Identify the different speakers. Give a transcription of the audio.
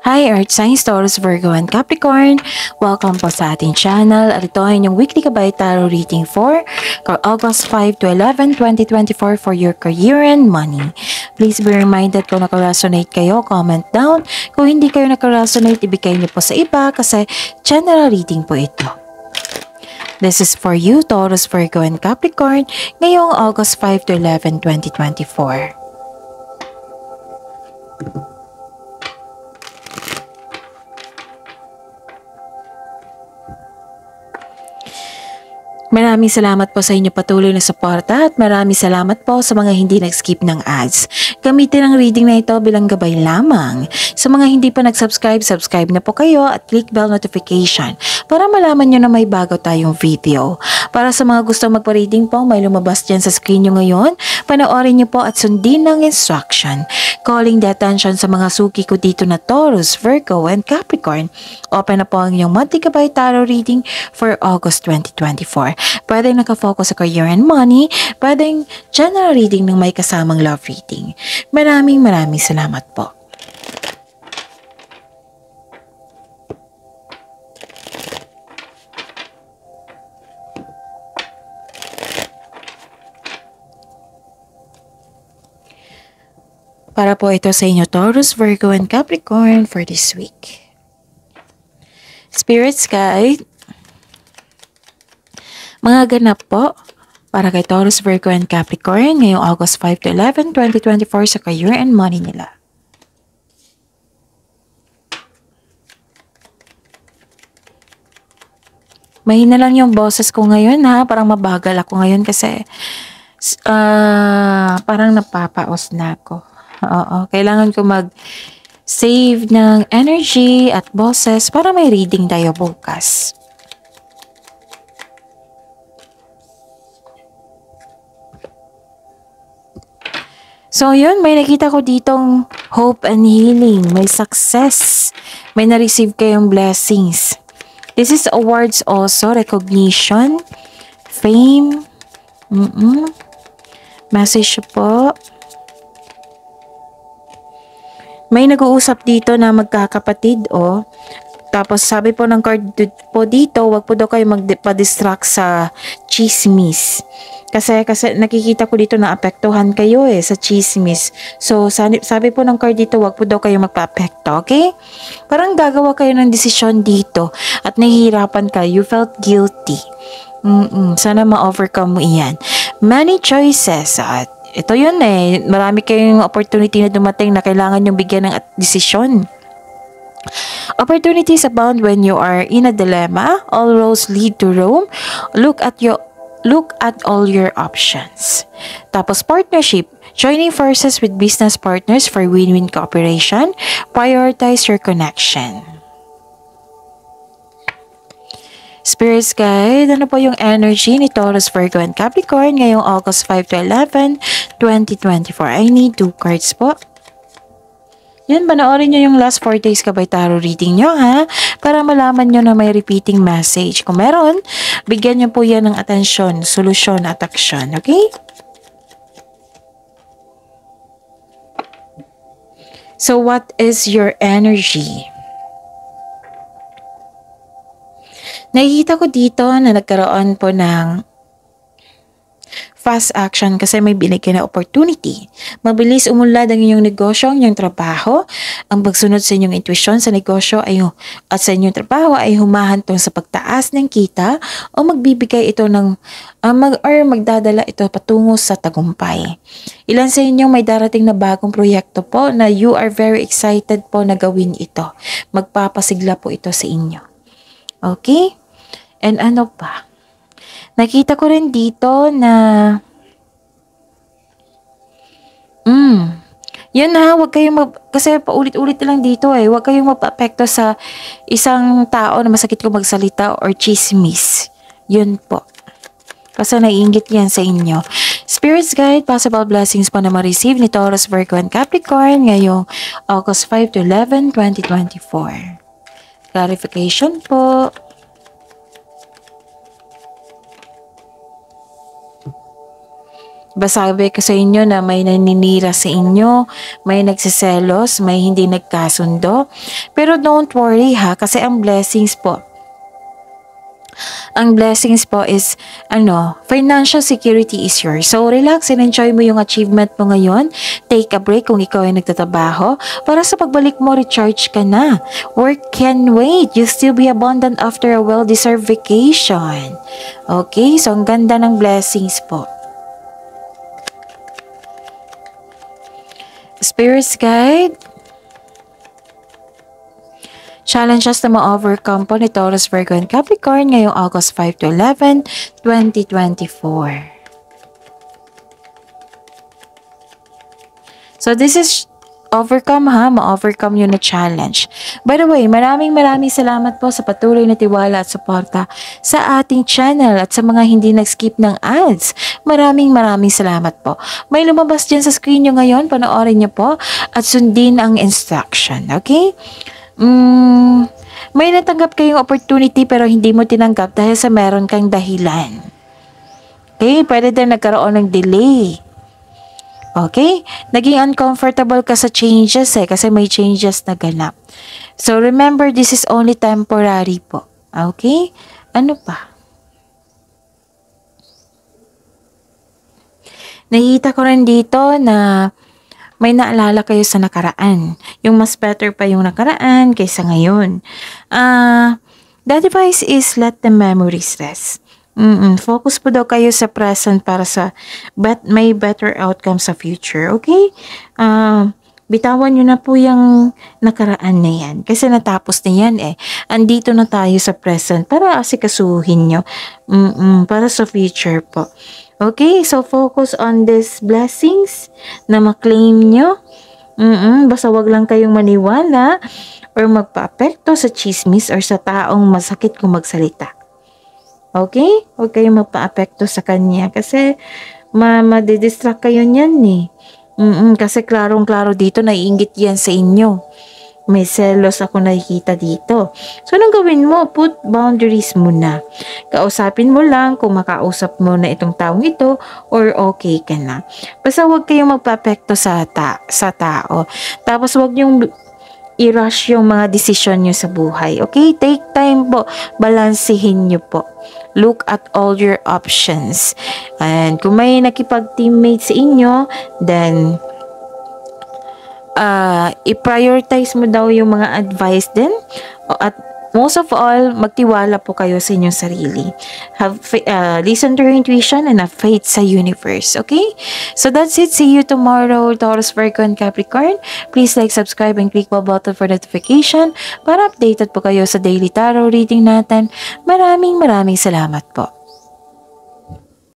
Speaker 1: Hi Earth Signs, Taurus, Virgo, and Capricorn! Welcome po sa ating channel at ito ay inyong weekly Kabay Tarot reading for August 5 to 11, 2024 for your career and money. Please be reminded kung nakaresonate kayo, comment down. Kung hindi kayo nakaresonate, ibigay niyo po sa iba kasi general reading po ito. This is for you, Taurus, Virgo, and Capricorn, ngayong August 5 to 11, 2024. Maraming salamat po sa inyo patuloy na suporta at maraming salamat po sa mga hindi nag-skip ng ads. Gamitin ang reading na ito bilang gabay lamang. Sa mga hindi pa nag-subscribe, subscribe na po kayo at click bell notification para malaman nyo na may bago tayong video. Para sa mga gusto magpa-reading po, may lumabas dyan sa screen nyo ngayon. Panoorin nyo po at sundin ng instruction. Calling the attention sa mga suki ko dito na Taurus, Virgo, and Capricorn. Open na po ang inyong monthly Kabay Tarot reading for August 2024. Pwedeng nakafocus sa career and money, pwedeng general reading ng may kasamang love reading. Maraming salamat po. Para po ito sa inyo Taurus, Virgo, and Capricorn for this week. Spirits guide, mga ganap po para kay Taurus, Virgo, and Capricorn ngayong August 5 to 11, 2024 sa career and money nila. Mahina lang yung boses ko ngayon ha, parang mabagal ako ngayon kasi parang napapaos na ako. Oo, kailangan ko mag-save ng energy at boses para may reading tayo bukas. So yun, may nakita ko ditong hope and healing, may success, may na-receive kayong blessings. This is awards also, recognition, fame, message po. May nag-uusap dito na magkakapatid Tapos sabi po ng card po dito, wag po daw kayo magpa-distract sa chismis. Kasi nakikita ko dito na apektuhan kayo sa chismis. So sabi po ng card dito, wag po daw kayo magpa-apekto, okay? Parang gagawa kayo ng desisyon dito at nahihirapan kayo, you felt guilty. Sana ma-overcome mo iyan. Many choices at ito yun marami kayong opportunity na dumating na kailangan yung bigyan ng desisyon. Opportunities abound when you are in a dilemma. All roads lead to Rome. Look at all your options. Tapos partnership. Joining forces with business partners for win-win cooperation. Prioritize your connection. Spirits guide, ano po yung energy ni Taurus, Virgo, and Capricorn ngayong August 5 to 11, 2024? I need 2 cards po. Yan, panoorin nyo yung last 4 days Kabay Tarot reading nyo ha, para malaman nyo na may repeating message. Kung meron, bigyan nyo po yan ng atensyon, solusyon at aksyon, okay? So what is your energy? Nakikita ko dito na nagkaroon po ng fast action kasi may binigyan na opportunity. Mabilis umunlad ang inyong negosyo, ang inyong trabaho. Ang pagsunod sa inyong intuition sa negosyo at sa inyong trabaho ay humahantong sa pagtaas ng kita o magbibigay ito magdadala ito patungo sa tagumpay. Ilan sa inyong may darating na bagong proyekto po na you are very excited po na gawin ito. Magpapasigla po ito sa inyo. Okay? And ano pa? Nakita ko rin dito na yun ha, wag kayong kasi paulit-ulit lang dito wag kayong mapapekto sa isang tao na masakit kung magsalita or chismis. Yun po. Kasi naiinggit yan sa inyo. Spirits guide, possible blessings po na ma-receive ni Taurus, Virgo, and Capricorn ngayong August 5 to 11, 2024. Clarification po. Sabi ko sa inyo na may naninira sa inyo, may nagsiselos, may hindi nagkasundo. Pero don't worry ha, kasi ang blessings po is, financial security is yours. So, relax and enjoy mo yung achievement mo ngayon. Take a break kung ikaw ay nagtatrabaho. Para sa pagbalik mo, recharge ka na. Work can wait. You'll still be abundant after a well-deserved vacation. Okay? So, ang ganda ng blessings po. Spirits guide. Challenges na ma-overcome po ni Taurus, Virgo, and Capricorn ngayong August 5 to 11, 2024. So this is overcome ha, ma-overcome yun na challenge. By the way, maraming salamat po sa patuloy na tiwala at suporta sa ating channel at sa mga hindi nag-skip ng ads. Maraming salamat po. May lumabas dyan sa screen nyo ngayon, panoorin nyo po at sundin ang instruction, okay? May natanggap kayong opportunity pero hindi mo tinanggap dahil sa meron kang dahilan. Okay? Pwede din nagkaroon ng delay. Okay? Naging uncomfortable ka sa changes kasi may changes na ganap. So remember, this is only temporary po. Okay? Ano pa? Nakita ko rin dito na may naalala kayo sa nakaraan. Yung mas better pa yung nakaraan kaysa ngayon. The advice is let the memories rest. Focus po daw kayo sa present para sa may better outcome sa future. Okay? Bitawan nyo na po yung nakaraan na yan. Kasi natapos na yan eh. Andito na tayo sa present para asikasuhin nyo. Para sa future po. Okay, so focus on these blessings na ma-claim nyo. Basta wag lang kayong maniwala or magpa-apekto sa chismis or sa taong masakit kung magsalita. Okay? Huwag kayong magpa-apekto sa kanya kasi madidistract kayo niyan eh. Kasi klarong-klaro dito, naiinggit yan sa inyo. May selos ako nakikita dito. So, anong gawin mo? Put boundaries muna. Kausapin mo lang kung makausap mo na itong taong ito or okay ka na. Basta huwag kayong magpa-apekto sa tao. Tapos huwag niyong i-rush yung mga desisyon nyo sa buhay. Okay? Take time po. Balansehin nyo po. Look at all your options. And kung may nakipag-teammate sa inyo, then i-prioritize mo daw yung mga advice din. At most of all, magtiwala po kayo sa inyong sarili. Listen to your intuition and have faith sa universe. Okay? So that's it. See you tomorrow, Taurus, Virgo, and Capricorn. Please like, subscribe, and click the button for notification para updated po kayo sa daily tarot reading natin. Maraming salamat po.